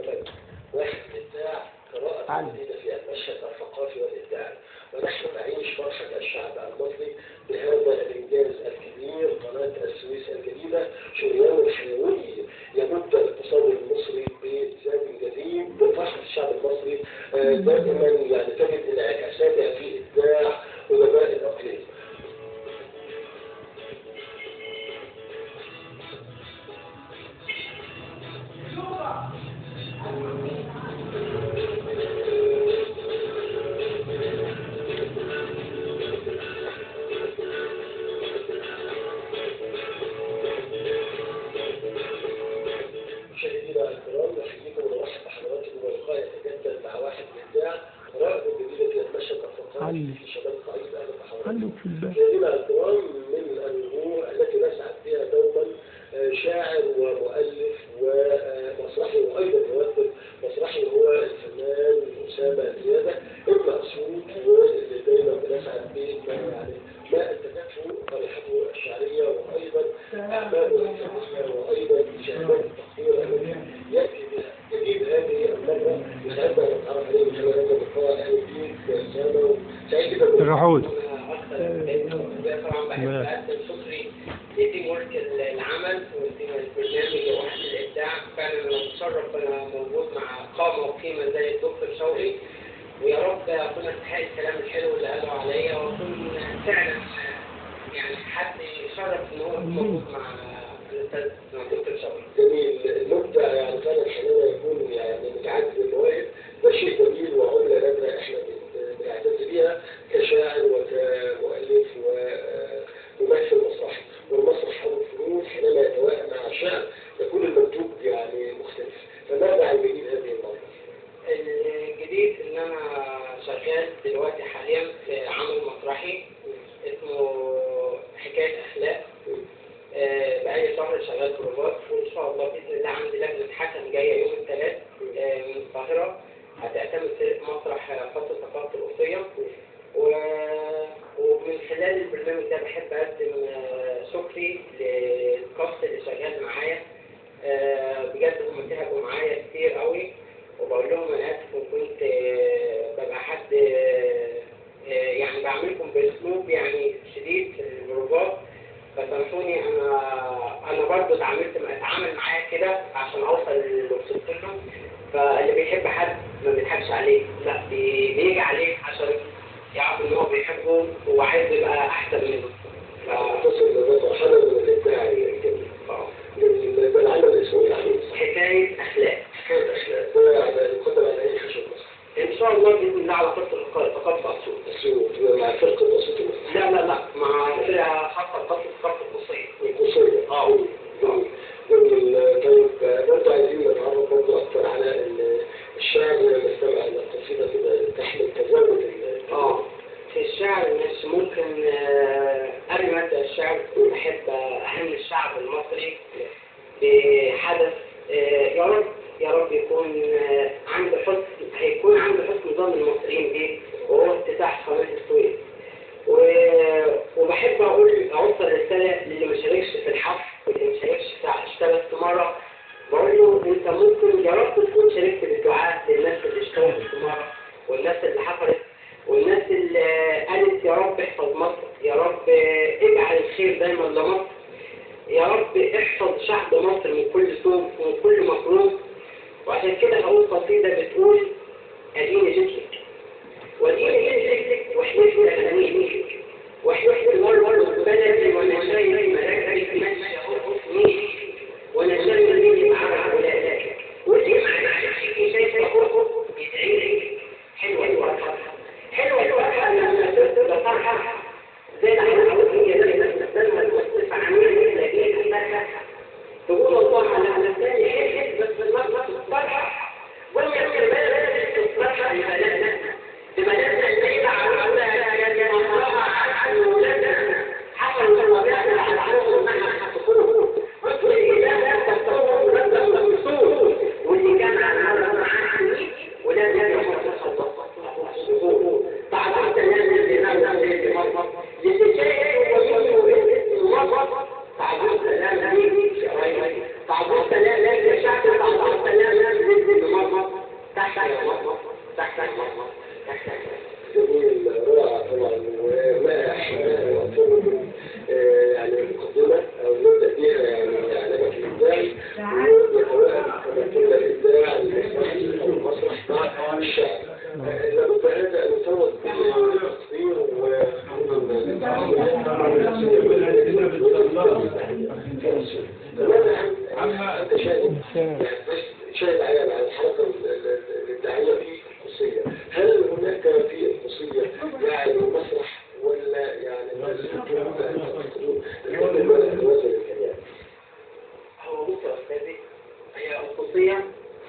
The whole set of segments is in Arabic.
دوما واحد إبداع قراءة جديدة في المشهد الثقافي والإبداعي، ونحن نعيش فرحة الشعب المصري بهذا الإنجاز الكبير. قناة السويس الجديدة شريان حيوي يمد الاقتصاد المصري بزاد جديد. فرحة الشعب المصري دائما يعني تجد انعكاساتها في إبداع ونباء الإقليم. مشاهدينا الكرام، نحييكم ونرحب بحضراتكم ولقاء يتجدد مع واحد من ابداع قراءة جديدة في المشهد الثقافي في شمال الصعيد. اهلا بحضراتكم. مشاهدينا الكرام، من الوجوه التي نسعد بها دوما شاعر ومؤلف ومسرحي وايضا ممثل مسرحي هو الفنان اسامه زياده ابن اسيوط، واللي دايما بنسعد به ما انتجته طريقته الشعريه وايضا اعماله الفنيه وايضا شهادات التقدير التي ياتي بها. جديد هذه المره يسعدنا ان نتعرف عليه من خلال هذا اللقاء. اهلا بيك يا اسامه، وسعيد جدا الرحول. طبعا بحب اقدم شكري لتيم ورك العمل والبرنامج واحد الابداع. فعلا انا متشرف انا موجود مع قامه وقيمه زي الدكتور شوقي، ويا رب اكون استحق الكلام الحلو اللي قاله عليا، واكون فعلا يعني حد يشرف ان هو يكون موجود مع الاستاذ الدكتور شوقي. جميل، المبدع يعني فعلا حينما يكون يعني متعدد المواهب ده شيء جميل وعمله نادره احنا بنعتز بيها كشاعر وكمؤلف وممثل مسرحي. والمسرح او الفنون حينما يتوائم مع الشعر يكون المنتوج يعني مختلف. فماذا عن جديد هذه المرة؟ الجديد ان انا شغال دلوقتي حاليا في عمل مسرحي اسمه حكاية اخلاق. بقالي شهر شغال بروفات، وان شاء الله باذن الله عندي لجنة حكم جاية يوم الثلاث من القاهرة هتعتمد في مسرح خط ثقافة القصية. ومن خلال البرنامج ده بحب اقدم شكري للكاست اللي شغال معايا. بجد هم تعبوا معايا كتير قوي، وبقول لهم انا اسف وكنت ببقى حد يعني بعملكم باسلوب يعني شديد في البروفات، فسامحوني. انا برضه اتعامل معايا كده عشان اوصل اللي وصلت له. فاللي بيحب حد ما بيضحكش عليه، لا بيجي عليه عشان يعرف ان هو بيحبه وعايز يبقى احسن منه. تصل لذات مرحله من الابداع الجميل. ده العمل اسمه يعني حكايه اخلاق. حكايه اخلاق ده يعني يقدم على اي خشب مصر ان شاء الله باذن الله على خط ثقافه اسيوط مع فرقه اسيوط المصري. لا مع فرقه خاصه بخط ثقافه القصيره. جميل. طيب برضه عايزين نتعرف برضه اكثر على الشعر. نستمع الى قصيده كده تحمل تزاوج في الشعر مش ممكن قبل ما ابدا الشعر بحب اهني الشعب المصري بحدث يا رب يكون هيكون عند حسن ظن المصريين بيه، وهو افتتاح قناه السويس. وبحب اوصل رساله للي ما شاركش في الحفل واللي ما شاركش في اشتغل في مره. بقول له انت ممكن يا رب تكون شاركت بالدعاء للناس اللي اشتغلت في مره، والناس اللي حفلت، والناس اللي قالت يا رب احفظ مصر، يا رب اجعل الخير دايما لمصر، يا رب احفظ شعب مصر من كل سوء ومن كل مكروه. وعشان كده هقول قصيدة بتقول اديني جيتلك واديني جيتلك وحلفت امانيك وحلفت مرة بلدي وانا شايف ملاكك ماشية حسني وانا شايف مني معرض ولادك ودي معاكي شايفة قرب يدعيلك. حلوة الفرحة لما صرت بفرحة زي العودية زي ما تستنى المصطفى عميل لقيت الفرحة تقول الله على لساني حلت بس المرة الفرحة وما كمان الفرحة اللي بلدنا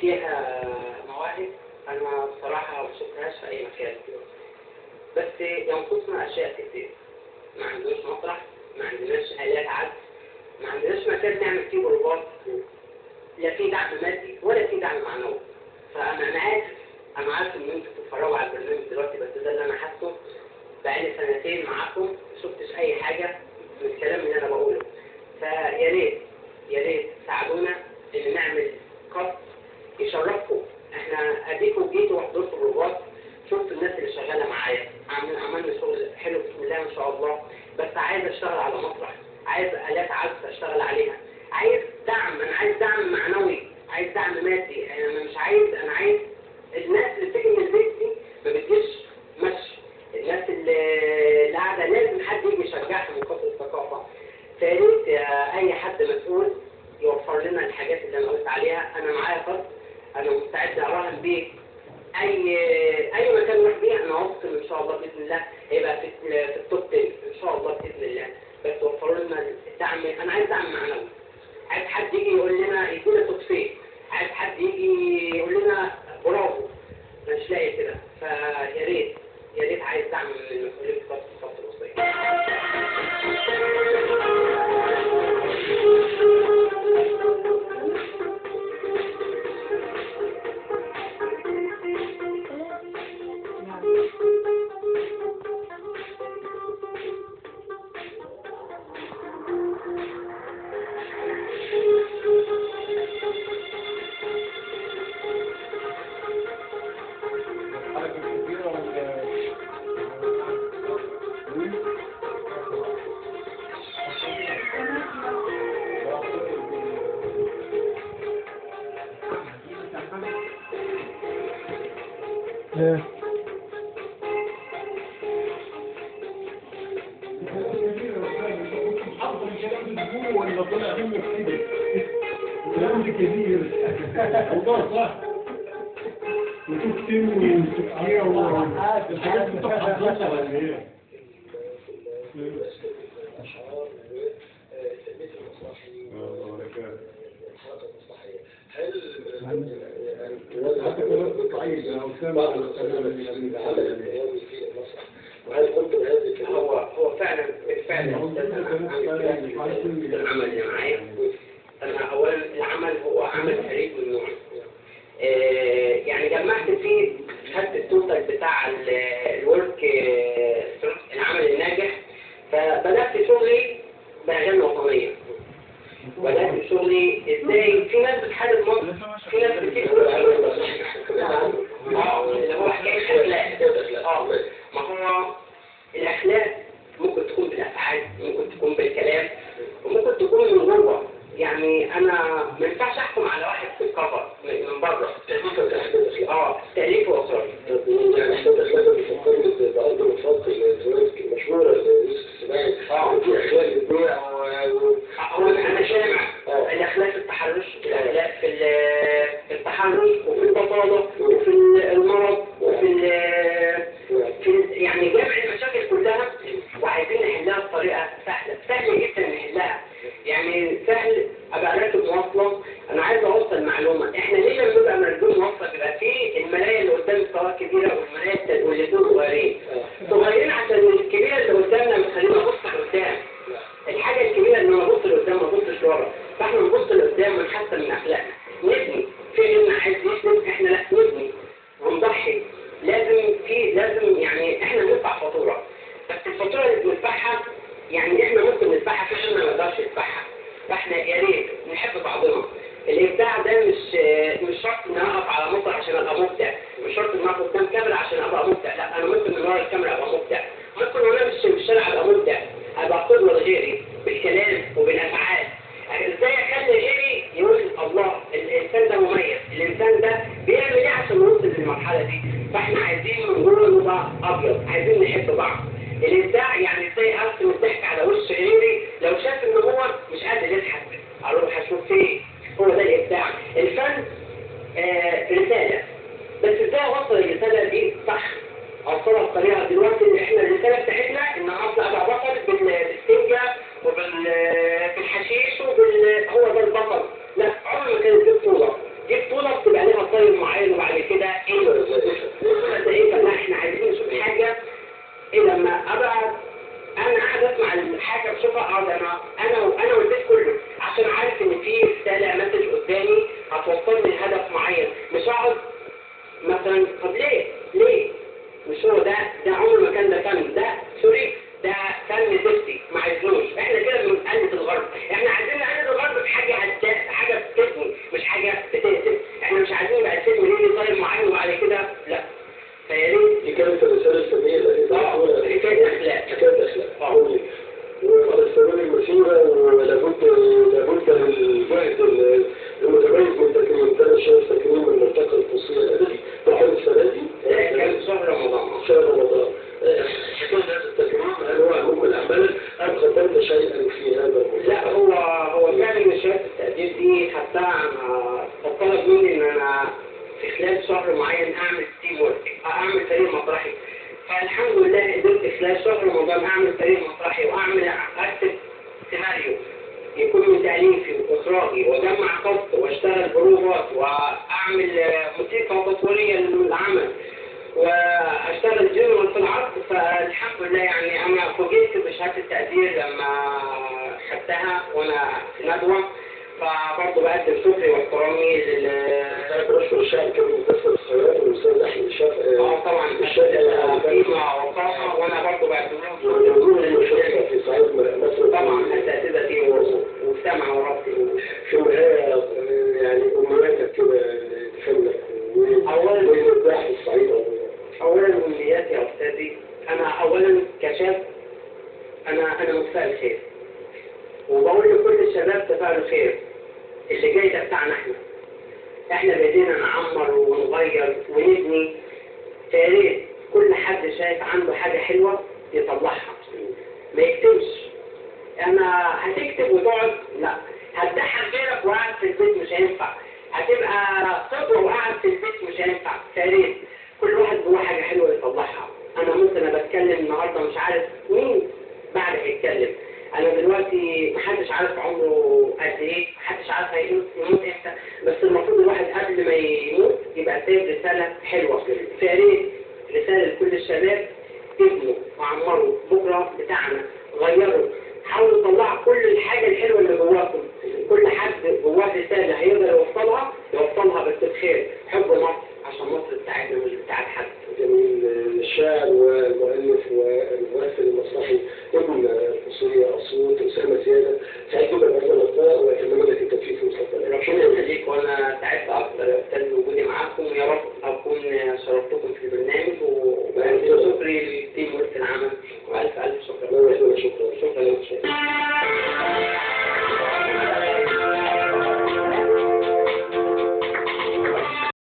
فيها مواهب انا بصراحه ما شفتهاش في اي مكان، بس ينقصنا اشياء كتير. ما عندناش مسرح، ما عندناش آلات عزف، ما عندناش مكان نعمل فيه بروفات، لا في دعم مادي ولا في دعم معنوي. فانا عارف ان انتوا بتتفرجوا على البرنامج دلوقتي، بس ده اللي انا حاسه. بقالي سنتين معاكم ما شفتش اي حاجه من الكلام اللي انا بقوله. فيا ريت ساعدونا ان نعمل قط يشرفكم. احنا اديكم جيتوا وحضرتوا بروفات، شفتوا الناس اللي شغاله معايا، عملنا شغل حلو بسم الله ما شاء الله. بس عايز اشتغل على مسرح، عايز آلات عزف اشتغل عليها، عايز دعم، انا عايز دعم معنوي، عايز دعم مادي. انا عايز الناس اللي بتيجي من البيت دي ما بتجيش مشي، الناس اللي قاعده لازم حد يجي يشجعها من كتر الثقافه. فياريت اي حد مسؤول يوفر لنا الحاجات اللي انا قلت عليها. انا معايا خط، انا مستعد اراهن بيه اي مكان نروح بيه. انا واثق ان شاء الله باذن الله هيبقى في التوب 10 ان شاء الله باذن الله. بس وفروا لنا الدعم. انا عايز دعم معنوي، عايز حد يجي يقول لنا يدينا توصيه، عايز حد يجي يقول لنا برافو. مش لاقي كده. فيا ريت عايز دعم من المسؤولين في الخط الوسطي. ولا طلع منه كده كلام كبير والله صح وتكتم وتفكير والحاجات دي بتحضرها ولا ايه؟ الاشعار وتنميه المسرحي والحركه المسرحيه. هل حتى كلام ضعيف او سامع العمل الدينامي في المسرح، وهل كنت بهذه الكلمه؟ هو فعلا العمل اللي معايا. انا اولا العمل هو عمل فريد من نوعه. يعني جمعت فيه خدت التوتال بتاع الورك، العمل الناجح. فبدأت شغلي بأغاني وطنية، بدأت شغلي ازاي في ناس بتحارب مصر، في ناس بتقول اللي هو حكاية أخلاق. ما هو الأخلاق ممكن تكون بالأفعال، ممكن تكون بالكلام، وممكن تكون من جوه. يعني أنا ما ينفعش أحكم على واحد في الكفر من بره. تأليف وإخراج. يعني احنا دخلنا بنفكر بأرض الوفاق المشهورة ليوسف السباعي. في أخلاق البيع أنا شامع الأخلاق في التحرش، الأخلاق في التحرش وفي البطالة وفي المرض وفي يعني جمع المشاكل كلها، وعايزين نحلها بطريقة سهلة جدا نحلها. يعني سهل ابقى راكب مواصله، انا عايز اوصل معلومه. احنا ليه لما بنبقى راكبين مواصله بيبقى فيه المرايه اللي قدام السواق كبيره والمرايه واللي صغيرين عشان الكبيره اللي قدامنا بتخلينا نبص لقدام. الحاجه الكبيره ان انا ابص لقدام ما ابصش لورا، فاحنا نبص لقدام ونحسن من اخلاقنا. نبني في غيرنا عايز يسلم، احنا لا نبني ونضحي. لازم يعني احنا بندفع فاتوره، بس الفاتوره اللي بندفعها يعني احنا ممكن ندفعها في غيرنا ما يقدرش يدفعها. فاحنا يا ريت نحب بعضنا. الابداع ده مش شرط ان انا اقف على مسرح عشان ابقى مبدع، مش شرط ان انا اقف قدام كاميرا عشان ابقى مبدع. لا، انا ممكن من ورا الكاميرا ابقى مبدع، ممكن وانا مش في الشارع ابقى مبدع، ابقى قدوه لغيري بالكلام وبالافعال. ازاي اخلي غيري يقول الله الانسان ده مميز، الانسان ده بيعمل ايه عشان يوصل للمرحله دي. فاحنا عايزين من جوه نبقى ابيض، عايزين نحب بعض. الابداع يعني ازاي ارسم الضحك على وش غيري لو شاف ان هو مش قادر يضحك، اروح اشوف فيه. هو ده الابداع. الفن رساله، بس ازاي اوصل الرساله دي صح، اوصلها بطريقه. دلوقتي احنا الرساله بتاعتنا ان انا اطلع ابقى بطل بالسنجه وبالحشيش هو ده البطل. لا، عمر ما كانت دي بطوله. دي بطوله بتبقى طيب معين وبعد كده ايه زائفه. لا احنا عايزين نشوف حاجه ايه لما ابقى انا قاعد اسمع الحاجه بشوفها اقعد انا والبيت كله عشان عارف ان في رساله مسج قدامي هتوصلني لهدف معين. مش اقعد مثلا طب ليه مش هو ده عمر ما كان ده فن، ده سوري ده فن زفتي ما عايزينوش. احنا كده بنقلد الغرب، احنا عايزين نقلد الغرب في حاجه بتبني مش حاجه بتهدم. احنا مش عايزين بقى الفيلم ليه طيب معين وبعد كده لا. فيا ريت دي كانت الرسالة الفنية اللي حكايه اخلاق وعلى سبيل المسيرة. ولابد للجهد المتميز من تكريم كان شايف تكريم من ملتقى القصية الأدبي وحول السنة دي كان شهر رمضان. حكاية هذا التكريم هل هو أهم الأعمال أم قدمت شيئا في هذا الموضوع؟ لا هو فعلا من شهادة التقدير دي خدتها طلب مني ان انا في خلال شهر معين اعمل تيم ورك، اعمل فريق مسرحي. فالحمد لله قدرت خلال شهر رمضان اعمل فريق مسرحي واعمل اكتب سيناريو يكون من تأليفي واخراجي واجمع قصة واشتغل بروفات واعمل موسيقى تصويرية للعمل واشتغل جنرال في العرض. فالحمد لله يعني انا فوجئت بشهادة التقدير لما خدتها وانا في ندوة. فبرضه بقدم شكري واحترامي بشكر الشاعر كان مدرس الخيرات والأستاذ أحمد الشافعي. طبعا قيمة وقامة وانا برضه بقدم لهم شكرا في صعيد مصر طبعا اساتذتي وسمع وربطي. في النهاية يعني أمنياتك كده تفنك وإبداع في الصعيد. أولا أمنياتي يا أستاذي، أنا أولا كشاب أنا متفائل خير، وبقول لكل الشباب تفائلوا خير. اللي جاي ده بتاعنا احنا بإيدينا نعمر ونغير ونبني. فيا ريت كل حد شايف عنده حاجة حلوة يطلعها، ما يكتبش. أنا هتكتب وتقعد لا، هتضحك غيرك وقاعد في البيت مش هينفع، هتبقى قدوة وقاعد في البيت مش هينفع. فيا ريت كل واحد جواه حاجة حلوة يطلعها. أنا ممكن أنا بتكلم النهاردة مش عارف مين بعد هيتكلم. أنا دلوقتي محدش عارف عمره قد إيه، محدش عارف هيموت إمتى، بس المفروض الواحد قبل ما يموت يبقى سايب رسالة حلوة. فيا ريت رسالة لكل الشباب، ابنوا وعمروا بكرة بتاعنا، غيروا، حاولوا تطلعوا كل الحاجة الحلوة اللي جواكم. كل حد جواه رسالة هيقدر يوصلها بس بخير. حب مصر عشان مصر بتاعتنا مش بتاعت حد. جميل. الشاعر والمؤلف والممثل المسرحي ابن قصية أسيوط أسامة زيادة، سعيد جدا بهذا اللقاء وأتمنى لك التوفيق في المستقبل. ربنا يخليك وانا سعدت اكتر يا استاذ.